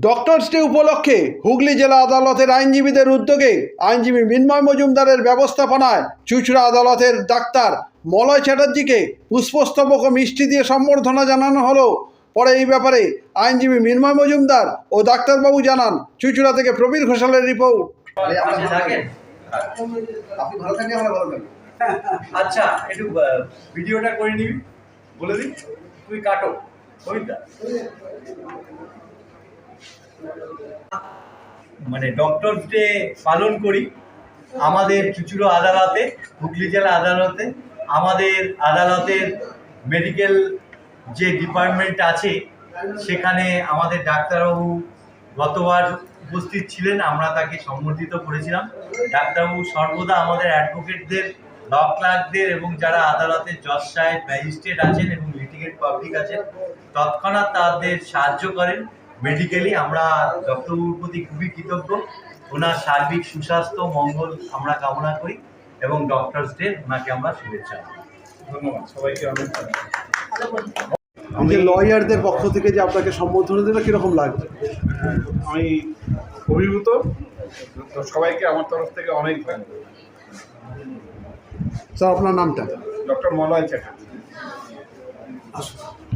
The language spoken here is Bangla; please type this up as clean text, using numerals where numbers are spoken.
ডক্টরস ডে উপলক্ষে হুগলি জেলা আদালতের আইনজীবীদের উদ্যোগে আইনজীবী মিন্ময় মজুমদারের ব্যবস্থাপনায় চুঁচুড়া আদালতের ডাক্তার মলয় চ্যাটার্জিকে পুষ্পস্তবক ও মিষ্টি দিয়ে সম্বর্ধনা জানানো হলো। পরে এই ব্যাপারে আইনজীবী মিন্ময় মজুমদার ও ডাক্তারবাবু জানান। চুঁচুড়া থেকে প্রবীর ঘোষালের রিপোর্ট। আপনি ভালো থাকেন, আমরা ভালো থাকি। আচ্ছা, একটু ভিডিওটা করে নিবি, বলে দিই, তুই কাটো ওইটা। মানে ডক্টরস ডে পালন করি আমাদের চুঁচুড়া আদালতে, হুগলি জেলা আদালতে। আমাদের আদালতের মেডিকেল যে ডিপার্টমেন্ট আছে সেখানে আমাদের ডাক্তারবাবু গতবার উপস্থিত ছিলেন, আমরা তাকে সম্বর্ধিত করেছিলাম। ডাক্তারবাবু সর্বদা আমাদের অ্যাডভোকেটদের, ল ক্লার্কদের এবং যারা আদালতের জজ সাহেব, ম্যাজিস্ট্রেট আছেন এবং লিটিগেন্ট পাবলিক আছেন তৎক্ষণাৎ তাদের সাহায্য করেন মেডিকেলি। আমরা ডক্টরবাবুর প্রতি খুবই কৃতজ্ঞ। ওনার সার্বিক সুস্বাস্থ্য মঙ্গল আমরা কামনা করি এবং ডক্টরস ডে ওনাকে আমরা শুভেচ্ছা জানাই। ধন্যবাদ সবাইকে, অনেক আমি লয়ারদের পক্ষ থেকে যে আপনাকে সম্বোধনা দিল, কীরকম লাগছে? আমি অভিভূত। তো সবাইকে আমার তরফ থেকে অনেক ধন্যবাদ। স্যার, আপনার নামটা? ডক্টর মলয় চ্যাটার্জি। আসুন।